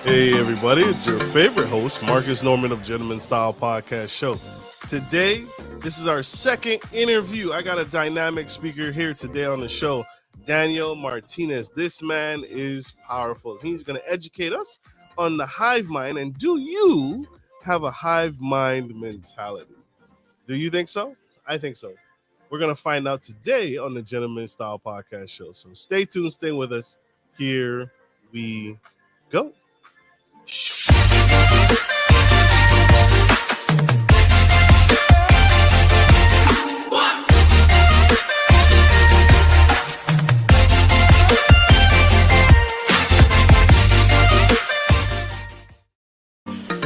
Hey everybody, it's your favorite host, Marcus Norman of Gentleman Style Podcast Show. Today, this is our second interview. I got a dynamic speaker here today on the show, Daniel Martinez. This man is powerful. He's going to educate us on the hive mind. And do you have a hive mind mentality? Do you think so? I think so. We're going to find out today on the Gentleman Style Podcast Show. So stay tuned, stay with us. Here we go.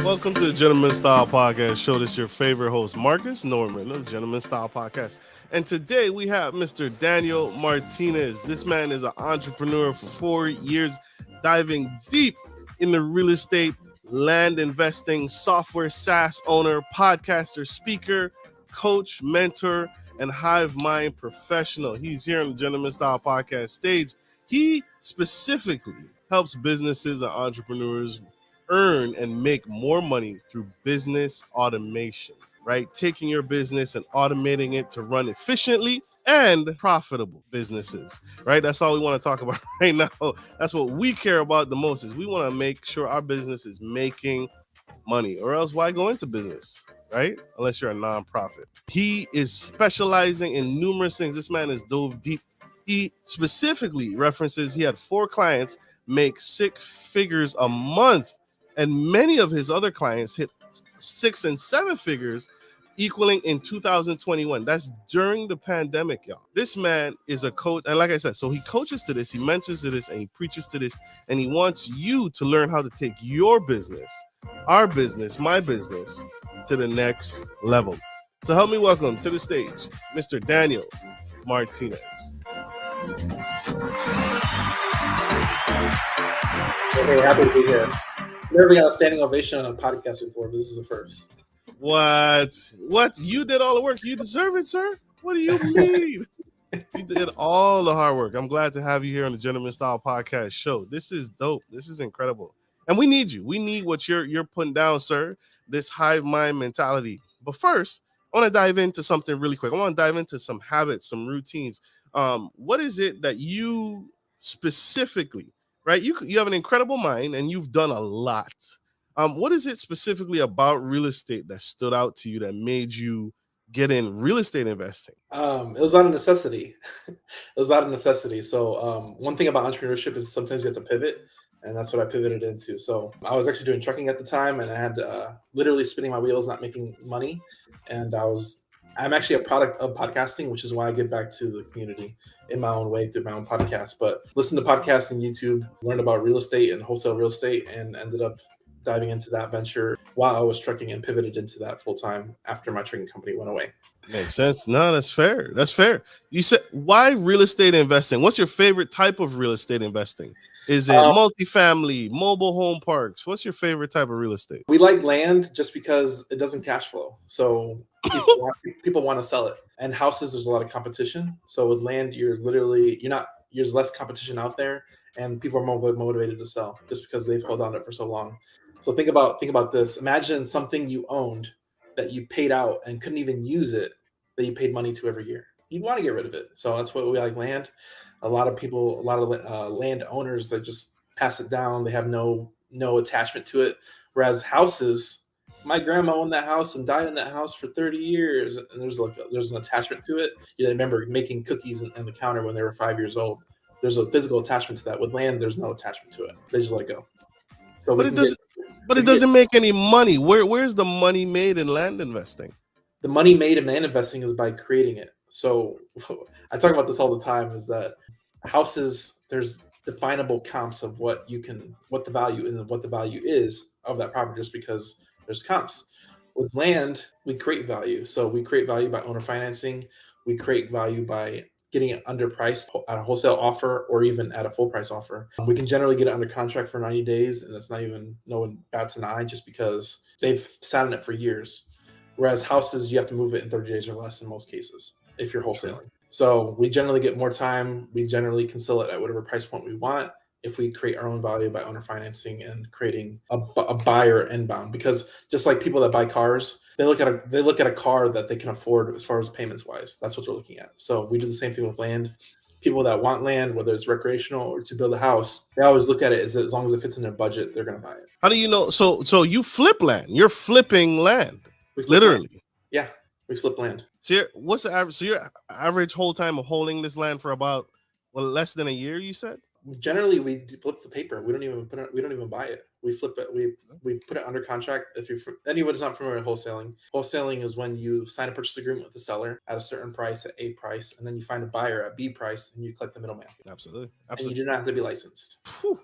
Welcome to the Gentleman Style Podcast Show. This is your favorite host, Marcus Norman of Gentleman Style Podcast. And today we have Mr. Daniel Martinez. This man is an entrepreneur for 4 years, diving deep in the real estate, land investing, software, SaaS owner, podcaster, speaker, coach, mentor, and Hive Mind professional. He's here on the Gentleman Style Podcast stage. He specifically helps businesses and entrepreneurs earn and make more money through business automation, right? Taking your business and automating it to run efficiently and profitable businesses, right? That's all we want to talk about right now. That's what we care about the most, is we want to make sure our business is making money, or else why go into business, right? Unless you're a nonprofit. He is specializing in numerous things. This man is dove deep. He specifically references he had 4 clients make 6 figures a month, and many of his other clients hit 6 and 7 figures, equaling in 2021. That's during the pandemic, y'all. This man is a coach. And like I said, so he coaches to this, he mentors to this, and he preaches to this. And he wants you to learn how to take your business, our business, my business, to the next level. So help me welcome to the stage, Mr. Daniel Martinez. Hey, happy to be here. Never got a standing ovation on a podcast before, but this is the first. What? You did all the work. You deserve it, sir. What do you mean? You did all the hard work. I'm glad to have you here on the Gentleman Style Podcast Show. This is dope. This is incredible. And we need you. We need what you're putting down, sir. This hive mind mentality. But first, I want to dive into something really quick. I want to dive into some habits, some routines. What is it that you specifically, right? You have an incredible mind and you've done a lot. What is it specifically about real estate that stood out to you that made you get in real estate investing? It was out of necessity. So one thing about entrepreneurship is sometimes you have to pivot, and that's what I pivoted into. So I was actually doing trucking at the time, and I had literally spinning my wheels, not making money. And I'm actually a product of podcasting, which is why I give back to the community in my own way through my own podcast. But listen to podcasts and YouTube, learned about real estate and wholesale real estate, and ended up diving into that venture while I was trucking and pivoted into that full time after my trucking company went away. Makes sense. No, that's fair. That's fair. You said, why real estate investing? What's your favorite type of real estate investing? Is it multifamily, mobile home parks? What's your favorite type of real estate? We like land just because it doesn't cash flow. So people want to sell it. And houses, there's a lot of competition. So with land, there's less competition out there, and people are more motivated to sell just because they've held on to it for so long. So think about this. Imagine something you owned that you paid out and couldn't even use it, that you paid money to every year. You'd want to get rid of it. So that's what we like land. A lot of land owners that just pass it down. They have no attachment to it. Whereas houses, my grandma owned that house and died in that house for 30 years, and there's an attachment to it. You remember making cookies on the counter when they were 5 years old. There's a physical attachment to that. With land, there's no attachment to it. They just let it go. So But it doesn't make any money. Where's the money made in land investing? The money made in land investing is by creating it. So I talk about this all the time, is that houses, there's definable comps of what the value and what the value is of that property, just because there's comps. With land, we create value. So we create value by owner financing. We create value by getting it underpriced at a wholesale offer or even at a full price offer. We can generally get it under contract for 90 days, and it's not even no one bats an eye just because they've sat on it for years. Whereas houses, you have to move it in 30 days or less in most cases if you're wholesaling. So we generally get more time. We generally can sell it at whatever price point we want. if we create our own value by owner financing and creating a buyer inbound. Because just like people that buy cars, they look at a car that they can afford as far as payments wise. That's what they're looking at. So we do the same thing with land. People that want land, whether it's recreational or to build a house, they always look at it as long as it fits in their budget, they're going to buy it. How do you know? So you flip land. You're flipping land, We flip land. literally. Yeah, we flip land. So what's the average? So your average hold time of holding this land for about less than a year, you said? Generally, we flip the paper. We don't even buy it. We flip it. We put it under contract. If you're anyone's not familiar with wholesaling is when you sign a purchase agreement with the seller at a certain price, at A price, and then you find a buyer at B price, and you collect the middleman. Absolutely. And you do not have to be licensed. Whew.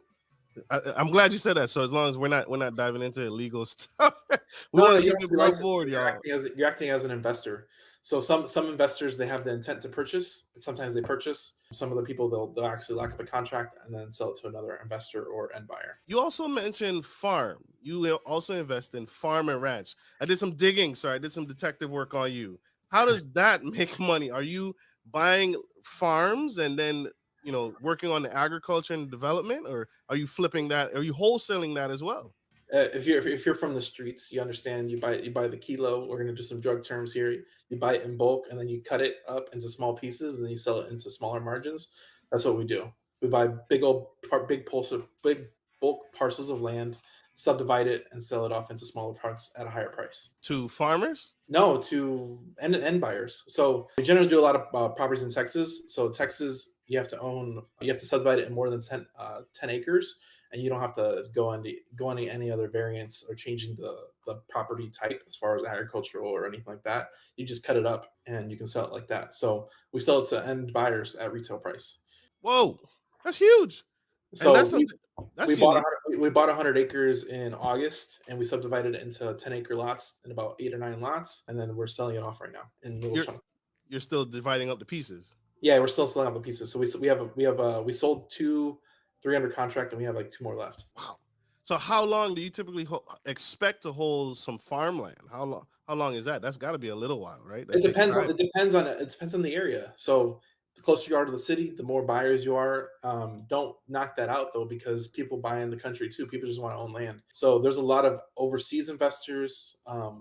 I'm glad you said that. So as long as we're not diving into illegal stuff, we want to keep it above board, y'all. You're acting as an investor. So some investors, they have the intent to purchase, and sometimes they purchase. Some of the people they'll actually lock up a contract and then sell it to another investor or end buyer. You also mentioned farm. You also invest in farm and ranch. I did some digging, I did some detective work on you. How does that make money? Are you buying farms and then working on the agriculture and development, or are you flipping that? Are you wholesaling that as well? If you're from the streets, you understand. You buy the kilo. We're gonna do some drug terms here. You buy it in bulk, and then you cut it up into small pieces, and then you sell it into smaller margins. That's what we do. We buy big bulk parcels of land, subdivide it, and sell it off into smaller parts at a higher price. To farmers? No, to end buyers. So we generally do a lot of properties in Texas. So Texas, you have to subdivide it in more than 10 acres. And you don't have to go into any other variants or changing the property type as far as agricultural or anything like that. You just cut it up and you can sell it like that. So we sell it to end buyers at retail price. Whoa, that's huge. So we bought 100 acres in August, and we subdivided it into 10-acre lots in about 8 or 9 lots, and then we're selling it off right now in little chunks. You're still dividing up the pieces. Yeah, we're still selling up the pieces. So we sold 2 300 contract, and we have like 2 more left. Wow. So how long do you typically expect to hold some farmland? How long is that? That's got to be a little while, right? It depends on the area. So the closer you are to the city, the more buyers you are. Don't knock that out though, because people buy in the country too. People just want to own land. So there's a lot of overseas investors,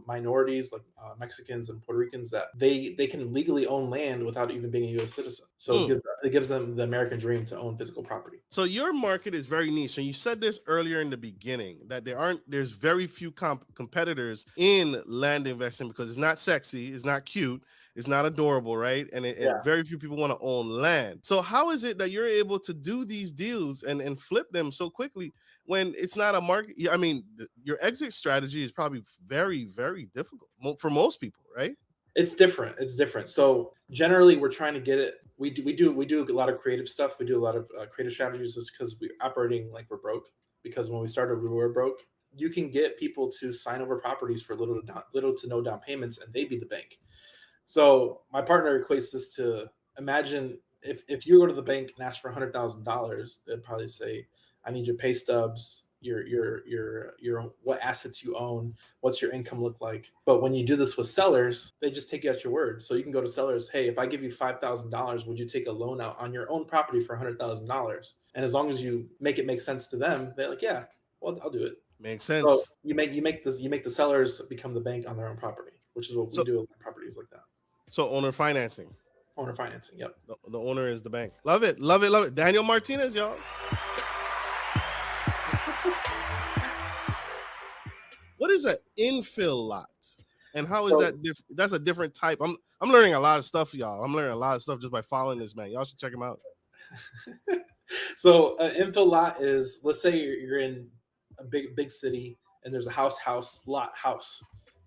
minorities like Mexicans and Puerto Ricans, that they can legally own land without even being a U.S. citizen. So it gives them the American dream to own physical property. So your market is very niche, and you said this earlier in the beginning that there's very few competitors in land investing because it's not sexy, it's not cute, it's not adorable, right? And very few people want to own land. So how is it that you're able to do these deals and flip them so quickly when it's not a market? I mean, your exit strategy is probably very, very difficult for most people, right? It's different. So generally, we're trying to get it. We do a lot of creative stuff. We do a lot of creative strategies just because we're operating like we're broke. Because when we started, we were broke. You can get people to sign over properties for little to no down payments, and they be the bank. So my partner equates this to, imagine if you go to the bank and ask for $100,000, they'd probably say, I need your pay stubs, your what assets you own, what's your income look like. But when you do this with sellers, they just take you at your word. So you can go to sellers, hey, if I give you $5,000, would you take a loan out on your own property for $100,000? And as long as you make it make sense to them, they're like, yeah, well, I'll do it. Makes sense. So you make the sellers become the bank on their own property, which is what we do with properties like that. So owner financing. Owner financing, yep. The owner is the bank. Love it. Daniel Martinez, y'all. What is an infill lot? And how is that different? That's a different type. I'm learning a lot of stuff, y'all. I'm learning a lot of stuff just by following this man. Y'all should check him out. So an infill lot is, let's say you're in a big city and there's a house.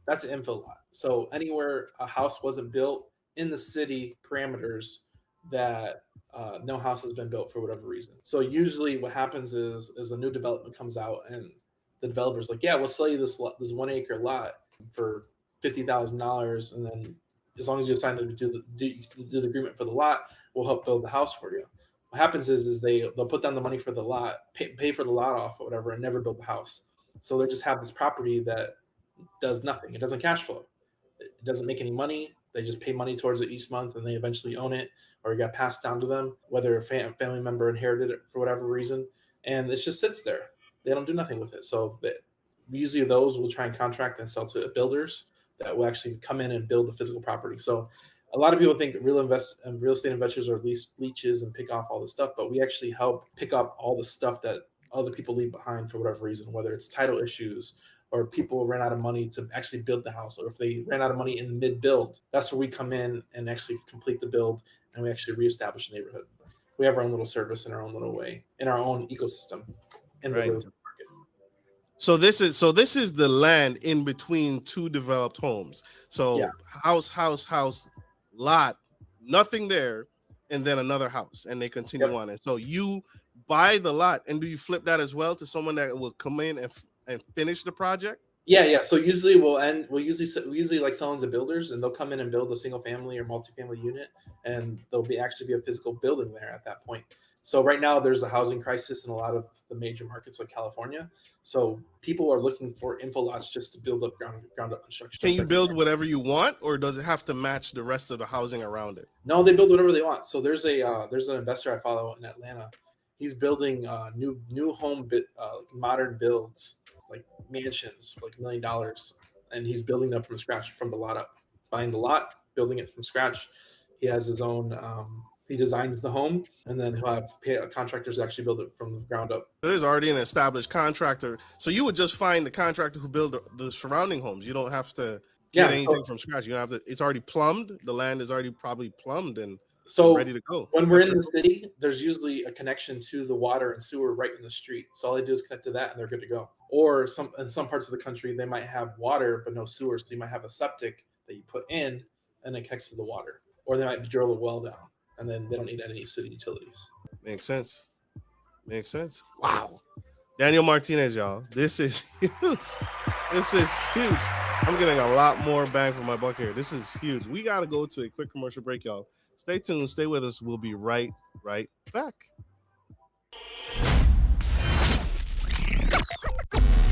That's an infill lot. So anywhere a house wasn't built in the city parameters, that no house has been built for whatever reason. So usually what happens is a new development comes out and the developer's like, yeah, we'll sell you this 1 acre lot for $50,000, and then as long as you sign to do the agreement for the lot, we'll help build the house for you. What happens is they'll put down the money for the lot, pay for the lot off or whatever, and never build the house. So they just have this property that does nothing. It doesn't cash flow. It doesn't make any money. They just pay money towards it each month, and they eventually own it, or it got passed down to them, whether a family member inherited it for whatever reason. and it just sits there. They don't do nothing with it. So usually those will try and contract and sell to builders that will actually come in and build the physical property. So a lot of people think real estate investors are leeches and pick off all the stuff, but we actually help pick up all the stuff that other people leave behind for whatever reason, whether it's title issues or people ran out of money to actually build the house, or if they ran out of money in the mid-build. That's where we come in and actually complete the build, and we actually reestablish the neighborhood. We have our own little service in our own little way, in our own ecosystem in the real estate market. So this is the land in between two developed homes. So Yeah. house, lot, nothing there, and then another house, and they continue Yep. on. And so you buy the lot, and do you flip that as well to someone that will come in and finish the project? Yeah. So usually we usually like selling to builders, and they'll come in and build a single family or multifamily unit, and there'll actually be a physical building there at that point. So right now there's a housing crisis in a lot of the major markets like California. So people are looking for info lots just to build up ground up construction. Can you build whatever you want, or does it have to match the rest of the housing around it? No, they build whatever they want. So there's an investor I follow in Atlanta. He's building new home modern builds, like mansions, like $1 million, and he's building them from scratch, from the lot up, buying the lot, building it from scratch. He has his own. He designs the home, and then he'll have contractors actually build it from the ground up. There's already an established contractor, so you would just find the contractor who build the surrounding homes. You don't have to get anything from scratch. You don't have to. It's already plumbed. The land is already probably plumbed and ready to go. When we're in the city, there's usually a connection to the water and sewer right in the street. So all they do is connect to that, and they're good to go. Or in some parts of the country, they might have water but no sewer, so you might have a septic that you put in, and it connects to the water. Or they might drill a well down, and then they don't need any city utilities. Makes sense. Wow. Daniel Martinez, y'all. This is huge. I'm getting a lot more bang for my buck here. This is huge. We got to go to a quick commercial break, y'all. Stay tuned. Stay with us. We'll be right back.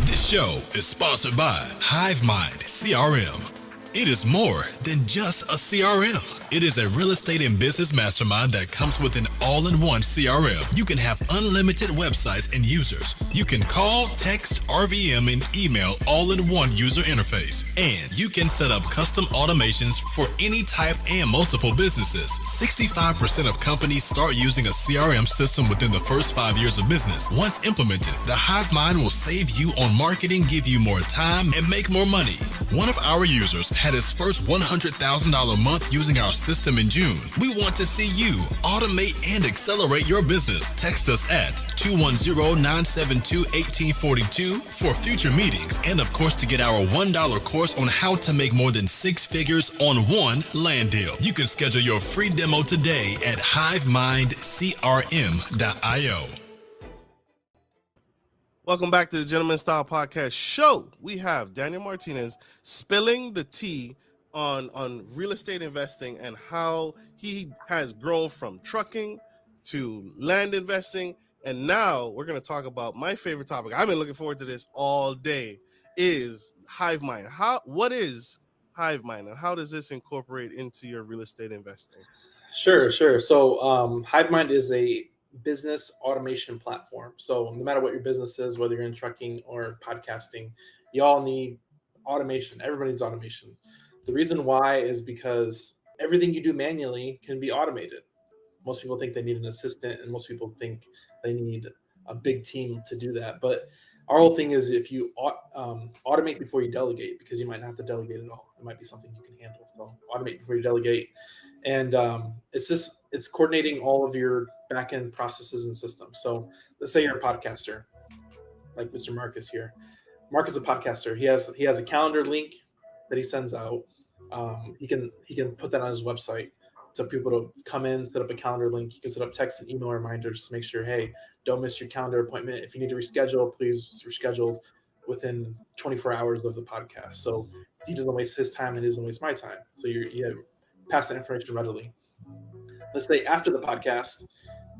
This show is sponsored by Hive Mind CRM. It is more than just a CRM. It is a real estate and business mastermind that comes with an all-in-one CRM. You can have unlimited websites and users. You can call, text, RVM, and email all in one user interface. And you can set up custom automations for any type and multiple businesses. 65% of companies start using a CRM system within the first 5 years of business. Once implemented, the Hive Mind will save you on marketing, give you more time, and make more money. One of our users had his first $100,000 month using our system in June. We want to see you automate and accelerate your business. Text us at 210-972-1842 for future meetings, and of course to get our $1 course on how to make more than 6 figures on one land deal. You can schedule your free demo today at hivemindcrm.io. Welcome back to the Gentleman Style Podcast show. We have Daniel Martinez spilling the tea on real estate investing and how he has grown from trucking to land investing. And now we're going to talk about my favorite topic. I've been looking forward to this all day, is Hive Mind. What is Hive Mind, and how does this incorporate into your real estate investing? Sure. So Hive Mind is a business automation platform. So no matter what your business is, whether you're in trucking or podcasting, you all need automation. Everybody needs automation. The reason why is because everything you do manually can be automated. Most people think they need an assistant, and most people think they need a big team to do that. But our whole thing is, if you automate before you delegate, because you might not have to delegate at all. It might be something you can handle. So automate before you delegate. And it's coordinating all of your back-end processes and systems. So let's say you're a podcaster, like Mr. Marcus here. Mark is a podcaster. He has a calendar link that he sends out. He can put that on his website to people to come in, set up a calendar link. You can set up text and email reminders to make sure, hey, don't miss your calendar appointment. If you need to reschedule, please reschedule within 24 hours of the podcast. So he doesn't waste his time and he doesn't waste my time. So you pass that information readily. Let's say after the podcast,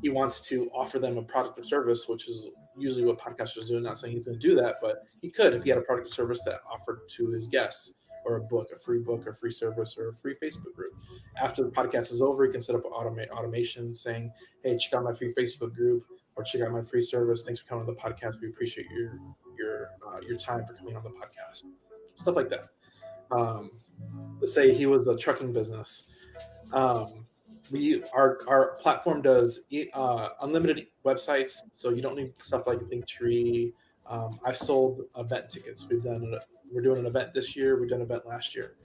he wants to offer them a product or service, which is usually what podcasters do. I'm not saying he's going to do that, but he could if he had a product or service that offered to his guests, or a free book, or free service, or a free Facebook group. After the podcast is over, he can set up an automation saying, hey, check out my free Facebook group. or check out my free service. Thanks for coming on the podcast. We appreciate your time for coming on the podcast. Stuff like that. Let's say he was a trucking business. Our platform does unlimited websites, so you don't need stuff like Linktree. I've sold event tickets. We're doing an event this year. We've done an event last year.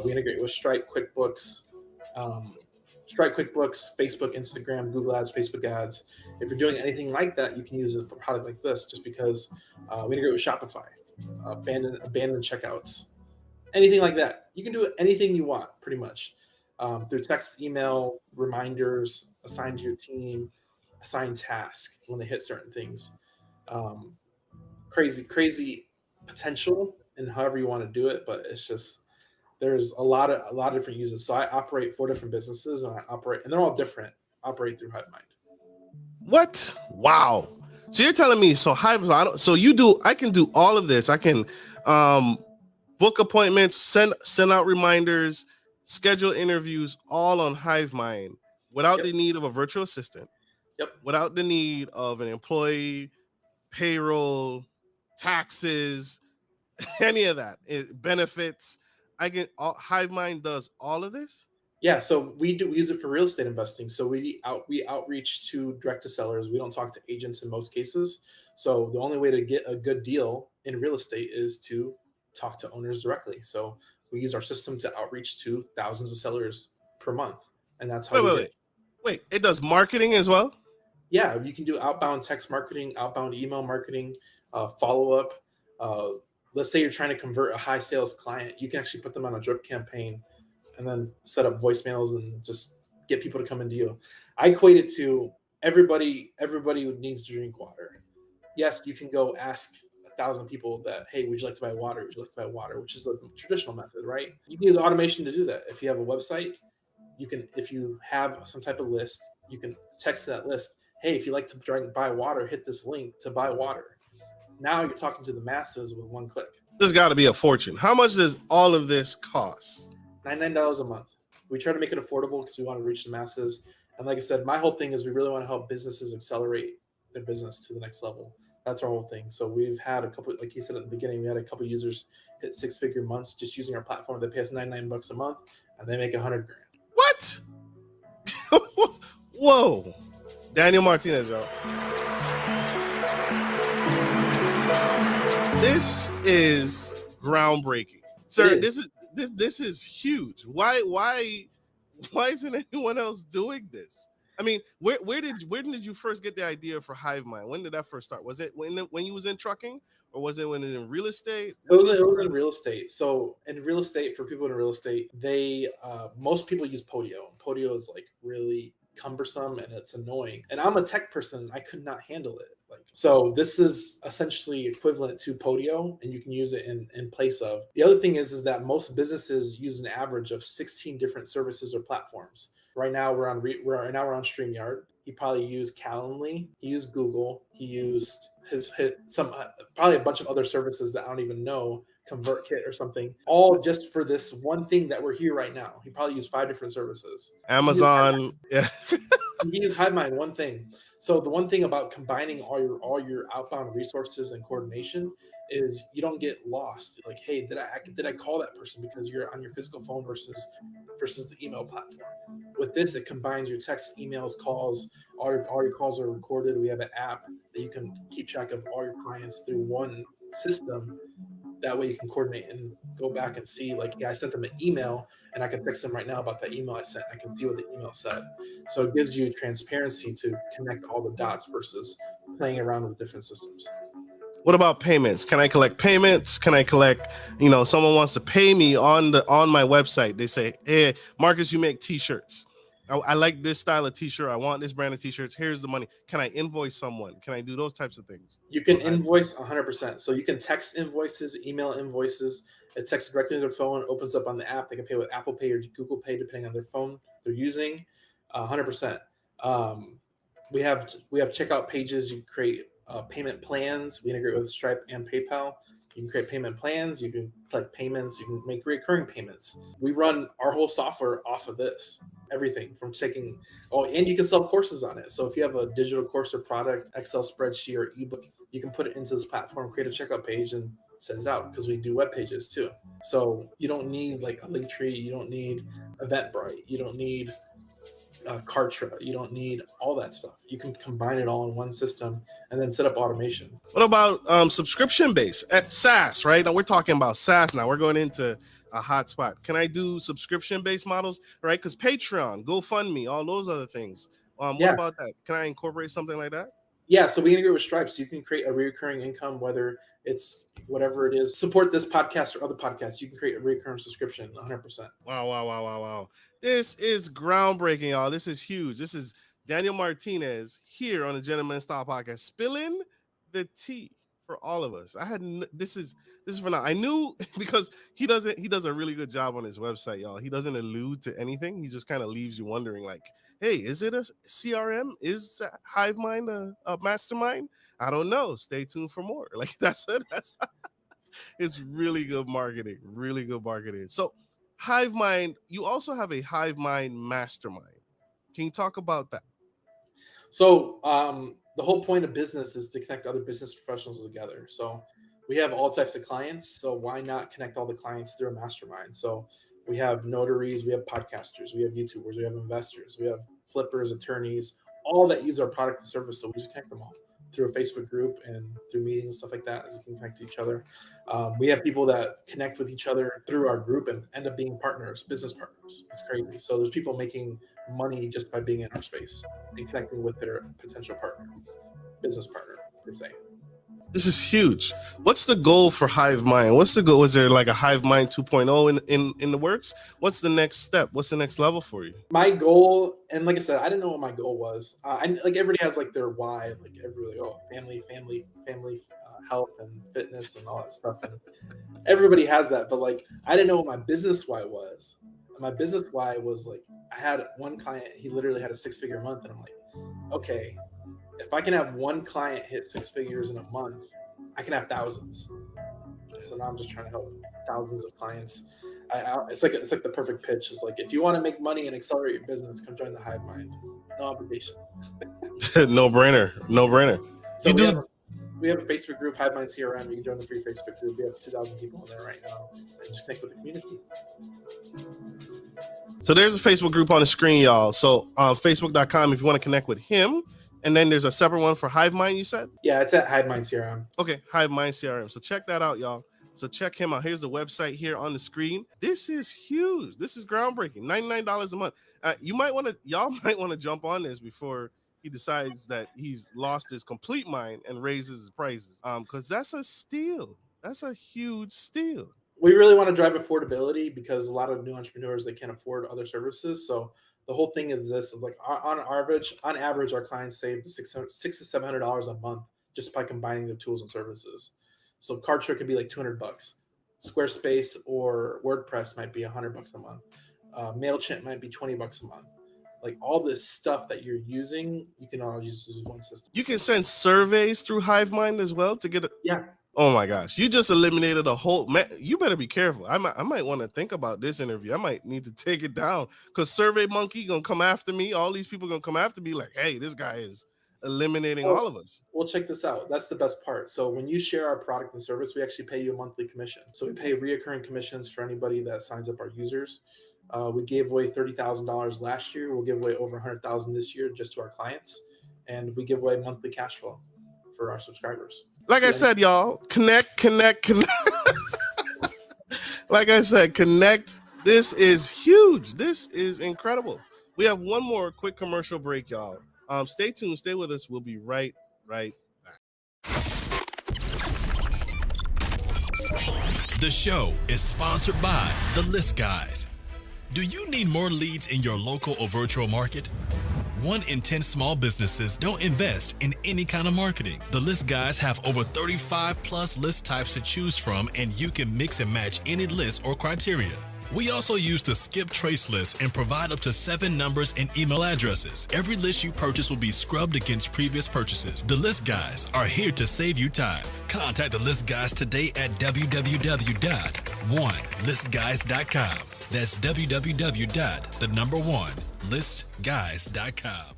We integrate with Stripe, QuickBooks, Facebook, Instagram, Google Ads, Facebook Ads. If you're doing anything like that, you can use a product like this, just because we integrate with Shopify, abandoned checkouts, anything like that. You can do anything you want, pretty much, through text, email, reminders, assigned to your team, assign tasks when they hit certain things. Crazy potential and however you want to do it, but it's just there's a lot of different uses. So I operate 4 different businesses, and they're all different. Operate through Hive Mind. What? Wow. So you're telling me, so Hive, I can do all of this. I can book appointments, send out reminders, schedule interviews, all on Hive Mind without the need of a virtual assistant. Yep. Without the need of an employee, payroll, taxes, any of that. Benefits. Hive Mind does all of this. Yeah, so we use it for real estate investing. So we outreach to direct to sellers. We don't talk to agents in most cases. So the only way to get a good deal in real estate is to talk to owners directly. So we use our system to outreach to thousands of sellers per month, and that's how. Wait, it does marketing as well? Yeah, you can do outbound text marketing, outbound email marketing, follow up. Let's say you're trying to convert a high sales client, you can actually put them on a drip campaign and then set up voicemails and just get people to come into you. I equate it to everybody needs to drink water. Yes, you can go ask 1,000 people that, hey, would you like to buy water? Would you like to buy water? Which is a traditional method, right? You can use automation to do that. If you have a website, if you have some type of list, you can text that list, hey, if you like to buy water, hit this link to buy water. Now you're talking to the masses with one click. This got to be a fortune. How much does all of this cost? $99 a month. We try to make it affordable because we want to reach the masses. And like I said, my whole thing is we really want to help businesses accelerate their business to the next level. That's our whole thing. So we've had a couple, like you said at the beginning, we had a couple users hit 6-figure months just using our platform. They pay us $99 a month and they make $100,000. What? Whoa. Daniel Martinez, y'all. This is groundbreaking, sir. This is huge. Why isn't anyone else doing this? I mean, where did you first get the idea for Hive Mind? When did that first start? Was it when you was in trucking, or was it when it was in real estate? It was in real estate. So in real estate, for people in real estate, they most people use Podio. Podio is like really cumbersome and it's annoying. And I'm a tech person. I could not handle it. So this is essentially equivalent to Podio, and you can use it in place of. The other thing is that most businesses use an average of 16 different services or platforms. Right now we're on StreamYard. He probably used Calendly. He used Google. He used probably a bunch of other services that I don't even know, ConvertKit or something, all just for this one thing that we're here right now. He probably used 5 different services. Amazon. Yeah. He used Hive Mind, one thing. So the one thing about combining all your outbound resources and coordination is you don't get lost. Like, hey, did I call that person, because you're on your physical phone versus the email platform. With this, it combines your text, emails, calls. All your calls are recorded. We have an app that you can keep track of all your clients through one system. That way you can coordinate and go back and see, like, yeah, I sent them an email and I can text them right now about that email I sent. I can see what the email said. So it gives you transparency to connect all the dots versus playing around with different systems. What about payments? Can I collect payments? Can I collect, someone wants to pay me on my website. They say, hey, Marcus, you make t-shirts. I like this style of t-shirt. I want this brand of t-shirts. Here's the money. Can I invoice someone? Can I do those types of things? You can invoice 100%. So you can text invoices, email invoices. It texts directly to their phone, opens up on the app. They can pay with Apple Pay or Google Pay, depending on their phone they're using. 100%. We have checkout pages. You create payment plans. We integrate with Stripe and PayPal. You can create payment plans. You can collect payments. You can make recurring payments. We run our whole software off of this. Everything from taking, and you can sell courses on it. So if you have a digital course or product, Excel spreadsheet or ebook, you can put it into this platform, create a checkout page, and send it out, because we do web pages too. So you don't need like a Linktree. You don't need Eventbrite. You don't need Kartra. You don't need all that stuff. You can combine it all in one system and then set up automation. What about subscription based at SaaS, right? Now we're talking about SaaS now. We're going into a hot spot. Can I do subscription based models, right? Because Patreon, GoFundMe, all those other things. What about that? Can I incorporate something like that? Yeah, so we integrate with Stripe, so you can create a recurring income, whether it's whatever it is. Support this podcast or other podcasts. You can create a recurring subscription 100%. Wow. This is groundbreaking, y'all. This is huge. This is Daniel Martinez here on the Gentleman Style Podcast, spilling the tea for all of us. This is for now. I knew because he does a really good job on his website, y'all. He doesn't allude to anything. He just kind of leaves you wondering, like, hey, is it a CRM? Is Hive Mind a mastermind? I don't know. Stay tuned for more. Like that's it. It's really good marketing. Really good marketing. So Hive Mind, you also have a Hive Mind mastermind. Can you talk about that? So the whole point of business is to connect other business professionals together. So we have all types of clients. So why not connect all the clients through a mastermind? So we have notaries, we have podcasters, we have YouTubers, we have investors, we have flippers, attorneys, all that use our product and service. So we just connect them all through a Facebook group and through meetings, stuff like that, as we can connect to each other. We have people that connect with each other through our group and end up being partners, business partners. It's crazy. So there's people making money just by being in our space and connecting with their potential partner, business partner, per se. This is huge. What's the goal for Hive Mind? What's the goal? Is there like a Hive Mind 2.0 in the works? What's the next step? What's the next level for you? My goal, and like I said, I didn't know what my goal was. Like everybody has like their why, like everybody, family, health and fitness and all that stuff. And everybody has that, but like I didn't know what my business why was. My business why was like I had one client, he literally had a 6-figure month, and I'm like, okay, if I can have one client hit 6 figures in a month, I can have thousands. So now I'm just trying to help thousands of clients. It's like the perfect pitch. It's like, if you want to make money and accelerate your business, come join the Hive Mind. No obligation. No brainer. So we have a Facebook group, Hive Mind CRM. You can join the free Facebook group. We have 2,000 people in there right now. And just connect with the community. So there's a Facebook group on the screen, y'all. So facebook.com if you want to connect with him. And then there's a separate one for Hive Mind, you said? Yeah, it's at Hive Mind CRM. Okay, Hive Mind CRM. So check that out, y'all. So check him out. Here's the website here on the screen. This is huge. This is groundbreaking. $99 a month. Y'all might want to jump on this before he decides that he's lost his complete mind and raises his prices. Because that's a steal. That's a huge steal. We really want to drive affordability because a lot of new entrepreneurs, they can't afford other services. So the whole thing is this: like on average, our clients save $600 to $700 a month just by combining their tools and services. So Kartra could be like $200. Squarespace or WordPress might be $100 a month. Mailchimp might be $20 a month. Like all this stuff that you're using, you can all use this one system. You can send surveys through Hive Mind as well to get it. Yeah. Oh my gosh, you just eliminated a whole man. You better be careful. I might want to think about this interview. I might need to take it down because Survey Monkey gonna come after me. All these people gonna come after me like, hey, this guy is eliminating all of us. Well, check this out. That's the best part. So when you share our product and service, we actually pay you a monthly commission. So we pay reoccurring commissions for anybody that signs up our users. We gave away $30,000 last year. We'll give away over $100,000 this year just to our clients, and we give away monthly cash flow for our subscribers. Like I said, y'all, connect. Like I said, connect. This is huge. This is incredible. We have one more quick commercial break, y'all. Stay tuned. Stay with us. We'll be right back. The show is sponsored by The List Guys. Do you need more leads in your local or virtual market? 1 in 10 small businesses don't invest in any kind of marketing. The List Guys have over 35 plus list types to choose from, and you can mix and match any list or criteria. We also use the skip trace list and provide up to 7 numbers and email addresses. Every list you purchase will be scrubbed against previous purchases. The List Guys are here to save you time. Contact the List Guys today at www.onelistguys.com. That's www.1listguys.com.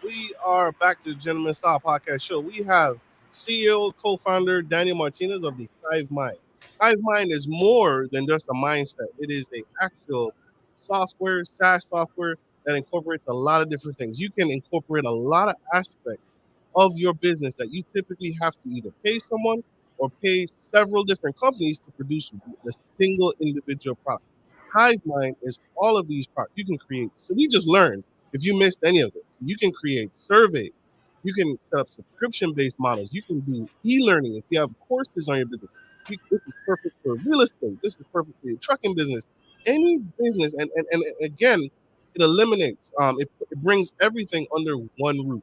We are back to the Gentleman Style Podcast Show. We have CEO, co-founder Daniel Martinez of the Hive Mind. Hive Mind is more than just a mindset. It is an actual software, SaaS software that incorporates a lot of different things. You can incorporate a lot of aspects of your business that you typically have to either pay someone or pay several different companies to produce a single individual product. Hive Mind is all of these products. You can create. So we just learned, if you missed any of this, you can create surveys. You can set up subscription-based models. You can do e-learning if you have courses on your business. This is perfect for real estate. This is perfect for your trucking business. Any business, and again, it eliminates, it brings everything under one roof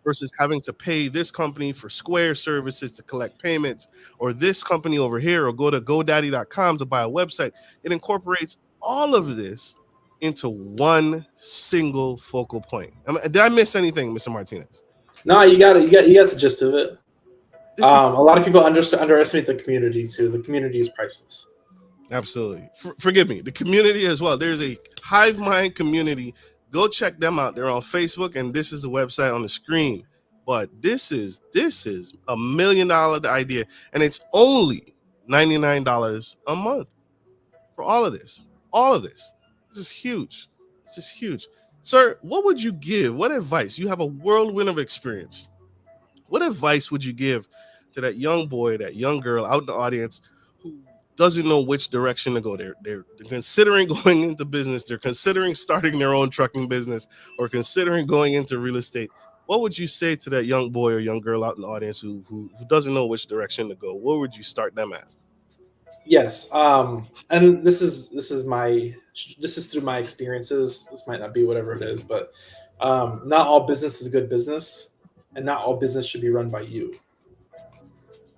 versus having to pay this company for Square services to collect payments, or this company over here, or go to GoDaddy.com to buy a website. It incorporates all of this into one single focal point. Did I miss anything, Mr. Martinez? No, you got it. You got the gist of it. A lot of people underestimate the community too. The community is priceless. Absolutely. Forgive me. The community as well. There's a Hive Mind community. Go check them out. They're on Facebook, and this is the website on the screen. But this is $1 million idea, and it's only $99 a month for all of this. All of this. This is huge. This is huge. Sir, what would you give? What advice? You have a whirlwind of experience. What advice would you give to that young boy, that young girl out in the audience who doesn't know which direction to go? They're considering going into business. They're considering starting their own trucking business, or considering going into real estate. What would you say to that young boy or young girl out in the audience who doesn't know which direction to go? Where would you start them at? Yes, and this is through my experiences. This might not be whatever it is, but not all business is good business, and not all business should be run by you.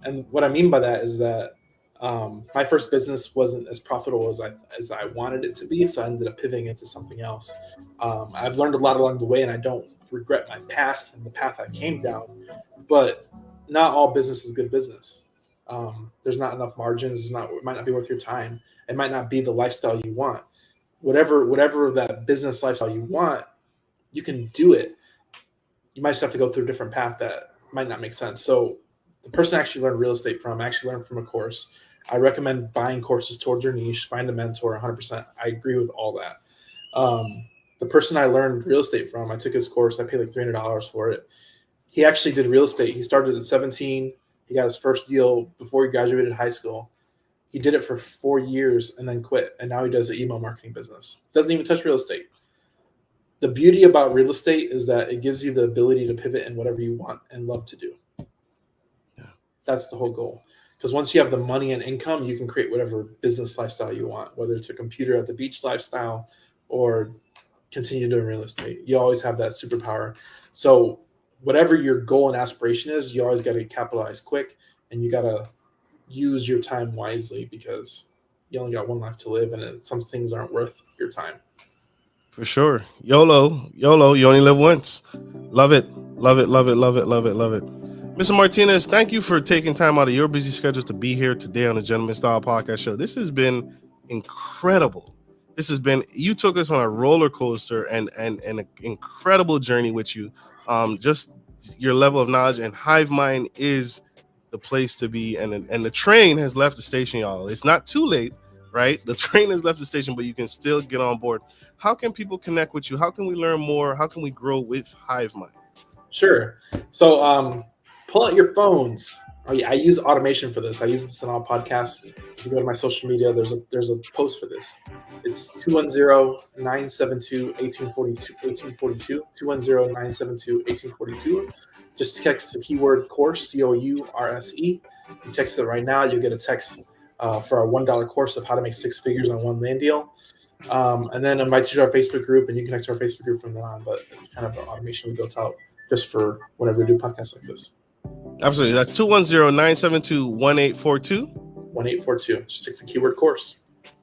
And what I mean by that is that my first business wasn't as profitable as I wanted it to be, so I ended up pivoting into something else. I've learned a lot along the way, and I don't regret my past and the path I came down. But not all business is good business. There's not enough margins. It might not be worth your time. It might not be the lifestyle you want. Whatever that business lifestyle you want, you can do it. You might just have to go through a different path that might not make sense. So the person I actually learned real estate from, I actually learned from a course. I recommend buying courses towards your niche. Find a mentor, 100%. I agree with all that. The person I learned real estate from, I took his course. I paid like $300 for it. He actually did real estate. He started at 17. He got his first deal before he graduated high school. He did it for 4 years and then quit. And now he does an email marketing business. Doesn't even touch real estate. The beauty about real estate is that it gives you the ability to pivot in whatever you want and love to do. Yeah. That's the whole goal. Because once you have the money and income, you can create whatever business lifestyle you want, whether it's a computer at the beach lifestyle or continue doing real estate. You always have that superpower. So whatever your goal and aspiration is, you always got to capitalize quick, and you got to use your time wisely, because you only got one life to live, and some things aren't worth your time. For sure. YOLO, you only live once. Love it. Love it, love it, love it, love it, love it. Mr. Martinez, thank you for taking time out of your busy schedule to be here today on the Gentleman Style Podcast Show. This has been incredible. You took us on a roller coaster and an incredible journey with you. Just your level of knowledge, and Hive Mind is the place to be. And the train has left the station, y'all. It's not too late, right? The train has left the station, but you can still get on board. How can people connect with you? How can we learn more? How can we grow with Hive Mind? Sure. So pull out your phones. I use automation for this. I use this in all podcasts. If you go to my social media, there's a post for this. It's 210-972-1842. 210-972-1842. Just text the keyword course, COURSE. You text it right now. You'll get a text for our $1 course of how to make 6 figures on one land deal. And then invite you to our Facebook group, and you connect to our Facebook group from then on. But it's kind of an automation we built out just for whenever we do podcasts like this. Absolutely. That's 210-972-1842. 1842. Just take the keyword course.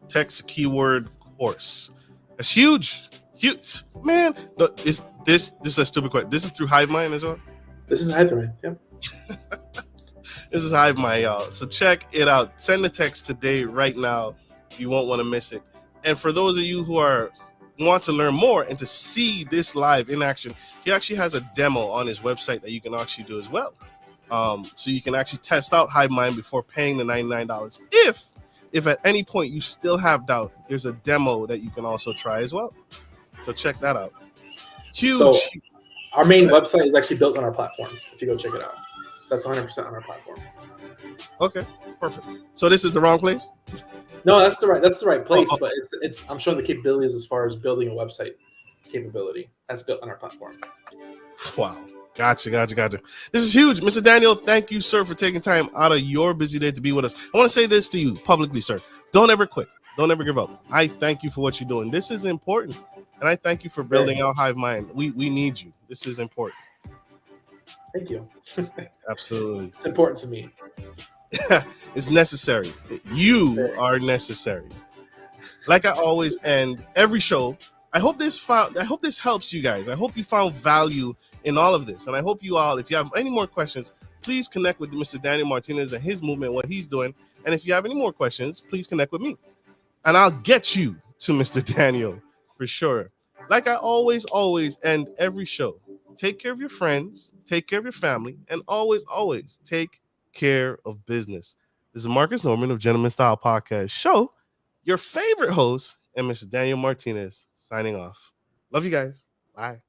text keyword course. That's huge. Huge. Man, no, this is a stupid question. This is through Hive Mind as well? This is Hive Mind. Yep. This is Hive Mind, y'all. So check it out. Send the text today, right now. You won't want to miss it. And for those of you who want to learn more and to see this live in action, he actually has a demo on his website that you can actually do as well. So you can actually test out Hive Mind before paying the $99. If at any point you still have doubt, there's a demo that you can also try as well. So check that out. Huge. So our main website is actually built on our platform. If you go check it out, that's 100% on our platform. Okay, perfect. So this is the wrong place? No, that's the right place, but it's I'm showing the capabilities as far as building a website capability. That's built on our platform. Wow. Gotcha. This is huge. Mr. Daniel, thank you, sir, for taking time out of your busy day to be with us. I want to say this to you publicly, sir. Don't ever quit. Don't ever give up. I thank you for what you're doing. This is important. And I thank you for building out Hive Mind. We need you. This is important. Thank you. Absolutely. It's important to me. It's necessary. You are necessary. Like I always end every show, I hope this helps you guys. I hope you found value in all of this. And I hope you all, if you have any more questions, please connect with Mr. Daniel Martinez and his movement, what he's doing. And if you have any more questions, please connect with me. And I'll get you to Mr. Daniel for sure. Like I always end every show. Take care of your friends, take care of your family, and always take care of business. This is Marcus Norman of Gentleman Style Podcast Show, your favorite host, and Mr. Daniel Martinez signing off. Love you guys. Bye.